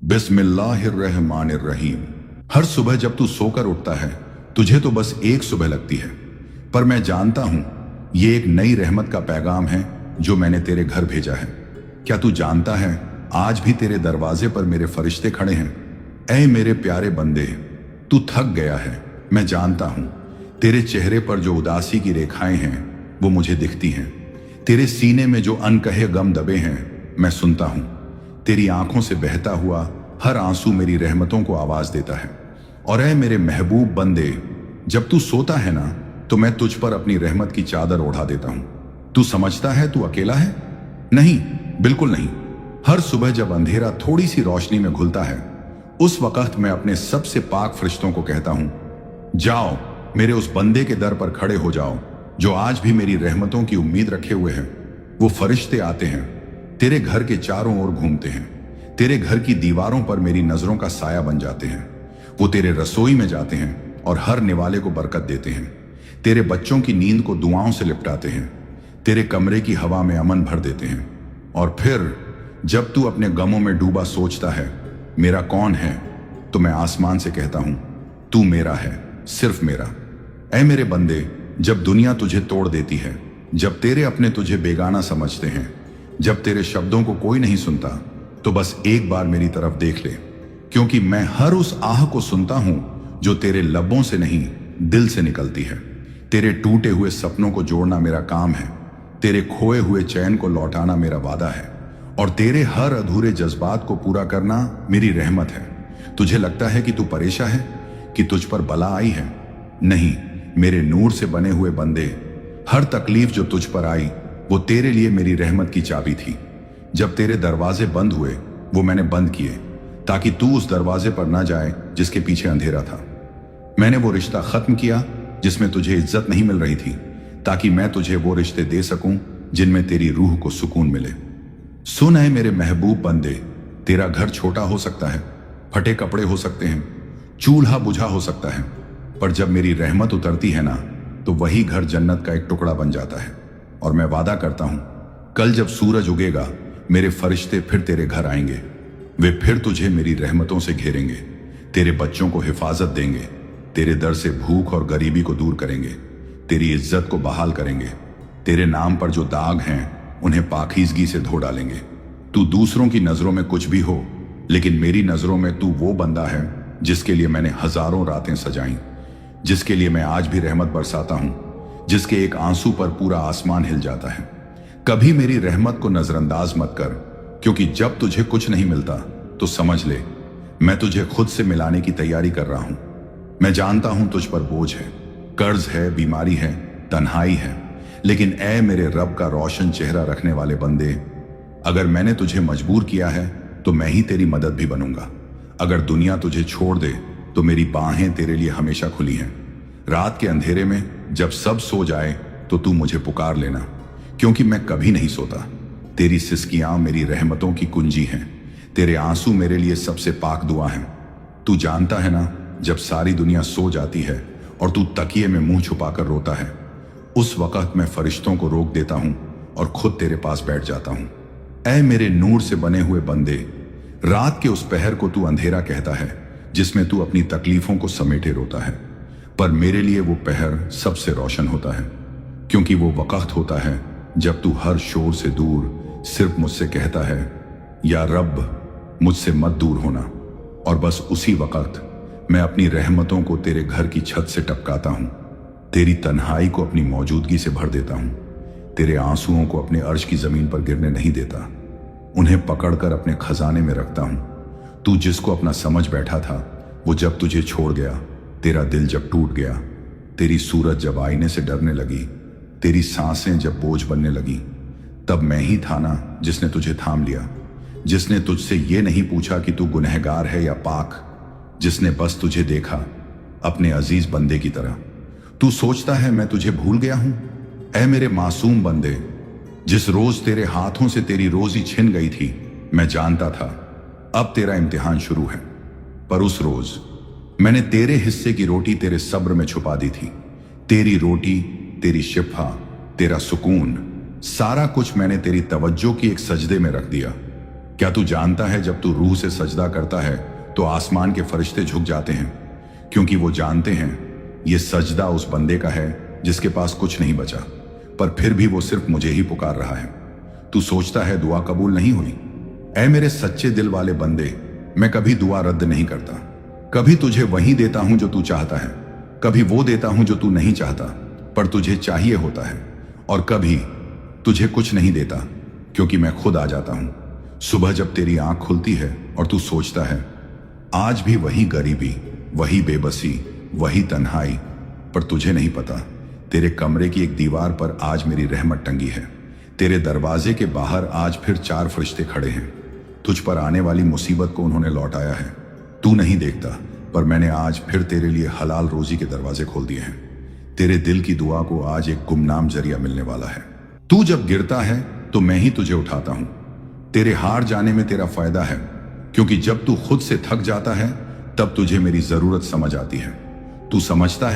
बिस्मिल्लाहिर्रहमानिर्रहीम। हर सुबह जब तू सोकर उठता है तुझे तो बस एक सुबह लगती है, पर मैं जानता हूं ये एक नई रहमत का पैगाम है जो मैंने तेरे घर भेजा है। क्या तू जानता है आज भी तेरे दरवाजे पर मेरे फरिश्ते खड़े हैं। ऐ मेरे प्यारे बंदे, तू थक गया है, मैं जानता हूं। तेरे चेहरे पर जो उदासी की रेखाएं हैं वो मुझे दिखती हैं। तेरे सीने में जो अनकहे गम दबे हैं मैं सुनता हूं। तेरी आंखों से बहता हुआ हर आंसू मेरी रहमतों को आवाज देता है। और ऐ मेरे महबूब बंदे, जब तू सोता है ना तो मैं तुझ पर अपनी रहमत की चादर ओढ़ा देता हूं। तू समझता है तू अकेला है? नहीं, बिल्कुल नहीं। हर सुबह जब अंधेरा थोड़ी सी रोशनी में घुलता है उस वक्त मैं अपने सबसे पाक फरिश्तों को कहता हूं, जाओ मेरे उस बंदे के दर पर खड़े हो जाओ जो आज भी मेरी रहमतों की उम्मीद रखे हुए हैं। वो फरिश्ते आते हैं, तेरे घर के चारों ओर घूमते हैं, तेरे घर की दीवारों पर मेरी नजरों का साया बन जाते हैं। वो तेरे रसोई में जाते हैं और हर निवाले को बरकत देते हैं। तेरे बच्चों की नींद को दुआओं से लिपटाते हैं, तेरे कमरे की हवा में अमन भर देते हैं। और फिर जब तू अपने गमों में डूबा सोचता है मेरा कौन है, तो मैं आसमान से कहता हूं, तू मेरा है, सिर्फ मेरा। ऐ मेरे बंदे, जब दुनिया तुझे तोड़ देती है, जब तेरे अपने तुझे बेगाना समझते हैं, जब तेरे शब्दों को कोई नहीं सुनता, तो बस एक बार मेरी तरफ देख ले, क्योंकि मैं हर उस आह को सुनता हूं जो तेरे लबों से नहीं दिल से निकलती है। तेरे टूटे हुए सपनों को जोड़ना मेरा काम है, तेरे खोए हुए चैन को लौटाना मेरा वादा है, और तेरे हर अधूरे जज्बात को पूरा करना मेरी रहमत है। तुझे लगता है कि तू परेशान है, कि तुझ पर बला आई है? नहीं मेरे नूर से बने हुए बंदे, हर तकलीफ जो तुझ पर आई वो तेरे लिए मेरी रहमत की चाबी थी। जब तेरे दरवाजे बंद हुए वो मैंने बंद किए ताकि तू उस दरवाजे पर ना जाए जिसके पीछे अंधेरा था। मैंने वो रिश्ता खत्म किया जिसमें तुझे इज्जत नहीं मिल रही थी, ताकि मैं तुझे वो रिश्ते दे सकूं जिनमें तेरी रूह को सुकून मिले। सुन है मेरे महबूब बंदे, तेरा घर छोटा हो सकता है, फटे कपड़े हो सकते हैं, चूल्हा बुझा हो सकता है, पर जब मेरी रहमत उतरती है ना तो वही घर जन्नत का एक टुकड़ा बन जाता है। और मैं वादा करता हूं कल जब सूरज उगेगा मेरे फरिश्ते फिर तेरे घर आएंगे। वे फिर तुझे मेरी रहमतों से घेरेंगे, तेरे बच्चों को हिफाजत देंगे, तेरे दर से भूख और गरीबी को दूर करेंगे, तेरी इज्जत को बहाल करेंगे, तेरे नाम पर जो दाग हैं उन्हें पाकीज़गी से धो डालेंगे। तू दूसरों की नजरों में कुछ भी हो, लेकिन मेरी नजरों में तू वो बंदा है जिसके लिए मैंने हजारों रातें सजाई, जिसके लिए मैं आज भी रहमत बरसाता हूं, जिसके एक आंसू पर पूरा आसमान हिल जाता है। कभी मेरी रहमत को नजरअंदाज मत कर, क्योंकि जब तुझे कुछ नहीं मिलता तो समझ ले मैं तुझे खुद से मिलाने की तैयारी कर रहा हूं। मैं जानता हूं तुझ पर बोझ है, कर्ज है, बीमारी है, तन्हाई है, लेकिन ऐ मेरे रब का रोशन चेहरा रखने वाले बंदे, अगर मैंने तुझे मजबूर किया है तो मैं ही तेरी मदद भी बनूंगा। अगर दुनिया तुझे छोड़ दे तो मेरी बाहें तेरे लिए हमेशा खुली हैं। रात के अंधेरे में जब सब सो जाए तो तू मुझे पुकार लेना, क्योंकि मैं कभी नहीं सोता। तेरी सिसकियां मेरी रहमतों की कुंजी हैं, तेरे आंसू मेरे लिए सबसे पाक दुआ हैं। तू जानता है ना, जब सारी दुनिया सो जाती है और तू तकिए में मुंह छुपाकर रोता है, उस वक्त मैं फरिश्तों को रोक देता हूं और खुद तेरे पास बैठ जाता हूं। ऐ मेरे नूर से बने हुए बंदे, रात के उस पहर को तू अंधेरा कहता है जिसमें तू अपनी तकलीफों को समेटे रोता है, पर मेरे लिए वो पहर सबसे रोशन होता है, क्योंकि वो वक्त होता है जब तू हर शोर से दूर सिर्फ मुझसे कहता है, या रब मुझसे मत दूर होना। और बस उसी वक्त मैं अपनी रहमतों को तेरे घर की छत से टपकाता हूं, तेरी तन्हाई को अपनी मौजूदगी से भर देता हूं, तेरे आंसुओं को अपने अर्श की जमीन पर गिरने नहीं देता, उन्हें पकड़कर अपने खजाने में रखता हूं। तू जिसको अपना समझ बैठा था वो जब तुझे छोड़ गया, तेरा दिल जब टूट गया, तेरी सूरत जब आईने से डरने लगी, तेरी सांसें जब बोझ बनने लगी, तब मैं ही था ना जिसने तुझे थाम लिया, जिसने तुझसे ये नहीं पूछा कि तू गुनहगार है या पाक, जिसने बस तुझे देखा अपने अजीज बंदे की तरह। तू सोचता है मैं तुझे भूल गया हूं? ऐ मेरे मासूम बंदे, जिस रोज तेरे हाथों से तेरी रोजी छिन गई थी मैं जानता था अब तेरा इम्तिहान शुरू है, पर उस रोज मैंने तेरे हिस्से की रोटी तेरे सब्र में छुपा दी थी। तेरी रोटी, तेरी शिफा, तेरा सुकून, सारा कुछ मैंने तेरी तवज्जो की एक सजदे में रख दिया। क्या तू जानता है जब तू रूह से सजदा करता है तो आसमान के फरिश्ते झुक जाते हैं, क्योंकि वो जानते हैं ये सजदा उस बंदे का है जिसके पास कुछ नहीं बचा, पर फिर भी वो सिर्फ मुझे ही पुकार रहा है। तू सोचता है दुआ कबूल नहीं हुई? ऐ मेरे सच्चे दिल वाले बंदे, मैं कभी दुआ रद्द नहीं करता। कभी तुझे वही देता हूं जो तू चाहता है, कभी वो देता हूं जो तू नहीं चाहता पर तुझे चाहिए होता है, और कभी तुझे कुछ नहीं देता क्योंकि मैं खुद आ जाता हूं। सुबह जब तेरी आंख खुलती है और तू सोचता है आज भी वही गरीबी, वही बेबसी, वही तन्हाई, पर तुझे नहीं पता तेरे कमरे की एक दीवार पर आज मेरी रहमत टंगी है। तेरे दरवाजे के बाहर आज फिर 4 फरिश्ते खड़े हैं। तुझ पर आने वाली मुसीबत को उन्होंने लौटाया है। तू नहीं देखता पर मैंने आज फिर तेरे लिए हलाल रोजी के दरवाजे खोल दिए हैं। तेरे दिल की दुआ को आज एक गुमनाम जरिया मिलने वाला है। तू जब गिरता है तो मैं ही तुझे उठाता हूं। तेरे हार जाने में तेरा फायदा है, क्योंकि जब तू खुद से थक जाता है तब तुझे मेरी जरूरत समझ आती है। तू समझता है